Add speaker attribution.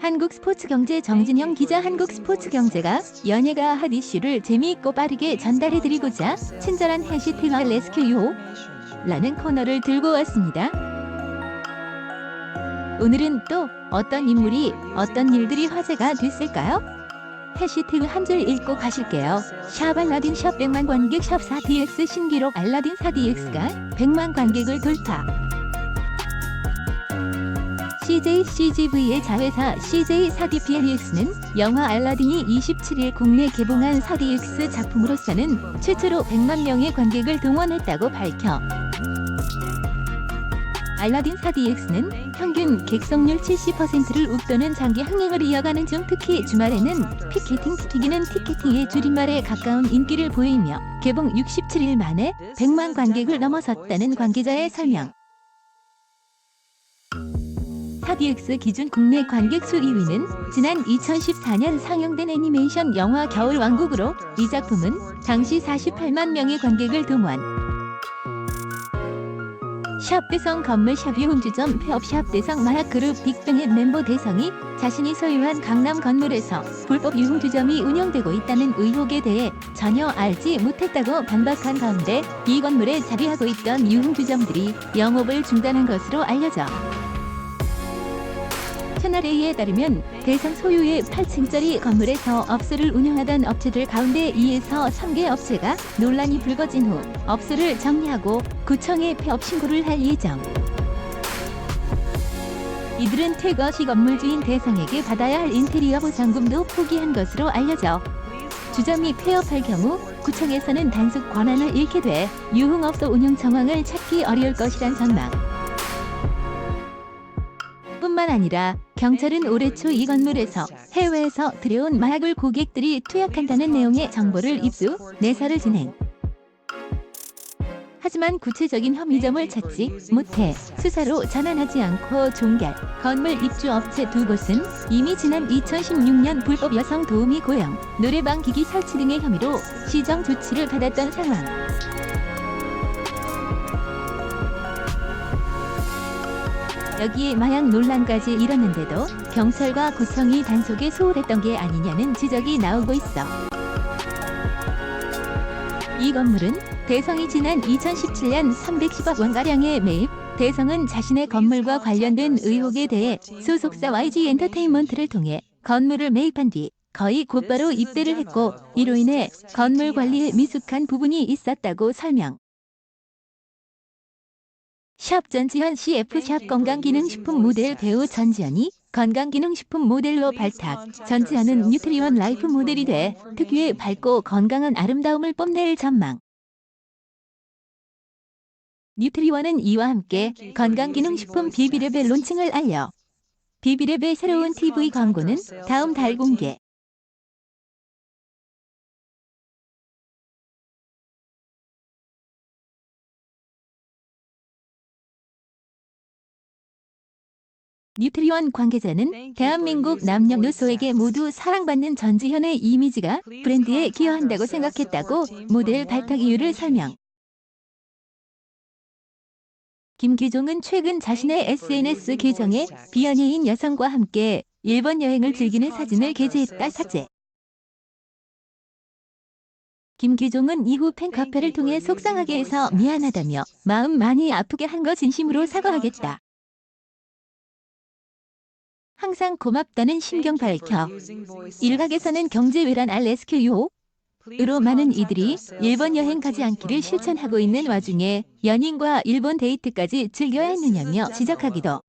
Speaker 1: 한국스포츠경제 정진영 기자. 한국스포츠경제가 연예가 핫 이슈를 재미있고 빠르게 전달해드리고자 친절한 해시태그와 레스큐 라는 코너를 들고 왔습니다. 오늘은 또 어떤 인물이 어떤 일들이 화제가 됐을까요? 해시태그 한 줄 읽고 가실게요. 샵 알라딘 샵 100만 관객 샵 4DX 신기록 알라딘 4DX가 100만 관객을 돌파. CJCGV의 자회사 CJ4DPLEX는 영화 알라딘이 27일 국내 개봉한 4DX 작품으로서는 최초로 100만 명의 관객을 동원했다고 밝혀 알라딘 4DX는 평균 객석률 70%를 웃도는 장기 흥행을 이어가는 중 특히 주말에는 피켓팅 스피기는 티켓팅의 줄임말에 가까운 인기를 보이며 개봉 67일 만에 100만 관객을 넘어섰다는 관계자의 설명. 4DX 기준 국내 관객 수 2위는 지난 2014년 상영된 애니메이션 영화 겨울왕국으로 이 작품은 당시 48만 명의 관객을 동원. 샵 대성 건물 샵 유흥주점 폐업 샵 대성 마약그룹 빅뱅의 멤버 대성이 자신이 소유한 강남 건물에서 불법 유흥주점이 운영되고 있다는 의혹에 대해 전혀 알지 못했다고 반박한 가운데 이 건물에 자리하고 있던 유흥주점들이 영업을 중단한 것으로 알려져 채널A에 따르면 대성 소유의 8층짜리 건물에서 업소를 운영하던 업체들 가운데 2에서 3개 업체가 논란이 불거진 후 업소를 정리하고 구청에 폐업 신고를 할 예정. 이들은 퇴거 시 건물주인 대성에게 받아야 할 인테리어 보상금도 포기한 것으로 알려져 주점이 폐업할 경우 구청에서는 단속 권한을 잃게 돼 유흥업소 운영 정황을 찾기 어려울 것이란 전망. 뿐만 아니라 경찰은 올해 초 이 건물에서 해외에서 들여온 마약을 고객들이 투약한다는 내용의 정보를 입수, 내사를 진행. 하지만 구체적인 혐의점을 찾지 못해 수사로 전환하지 않고 종결. 건물 입주업체 두 곳은 이미 지난 2016년 불법 여성 도우미 고용, 노래방 기기 설치 등의 혐의로 시정 조치를 받았던 상황. 여기에 마약 논란까지 일었는데도 경찰과 구청이 단속에 소홀했던 게 아니냐는 지적이 나오고 있어. 이 건물은 대성이 지난 2017년 310억 원가량의 매입, 대성은 자신의 건물과 관련된 의혹에 대해 소속사 YG 엔터테인먼트를 통해 건물을 매입한 뒤 거의 곧바로 입대를 했고 이로 인해 건물 관리에 미숙한 부분이 있었다고 설명. 샵 전지현 CF 샵 건강기능식품 모델 배우 전지현이 건강기능식품 모델로 발탁. 전지현은 뉴트리원 라이프 모델이 돼 특유의 밝고 건강한 아름다움을 뽐낼 전망. 뉴트리원은 이와 함께 건강기능식품 비비랩의 론칭을 알려 비비랩의 새로운 TV 광고는 다음 달 공개. 뉴트리원 관계자는 대한민국 남녀노소에게 모두 사랑받는 전지현의 이미지가 브랜드에 기여한다고 생각했다고 모델 발탁 이유를 설명. 김규종은 최근 자신의 SNS 계정에 비연예인 여성과 함께 일본 여행을 즐기는 사진을 게재했다. 삭제. 김규종은 이후 팬카페를 통해 속상하게 해서 미안하다며 마음 많이 아프게 한 거 진심으로 사과하겠다. 항상 고맙다는 심경 밝혀 일각에서는 경제외란 레스큐 으로 많은 이들이 일본 여행 가지 않기를 실천하고 있는 와중에 연인과 일본 데이트까지 즐겨야 했느냐며 지적하기도.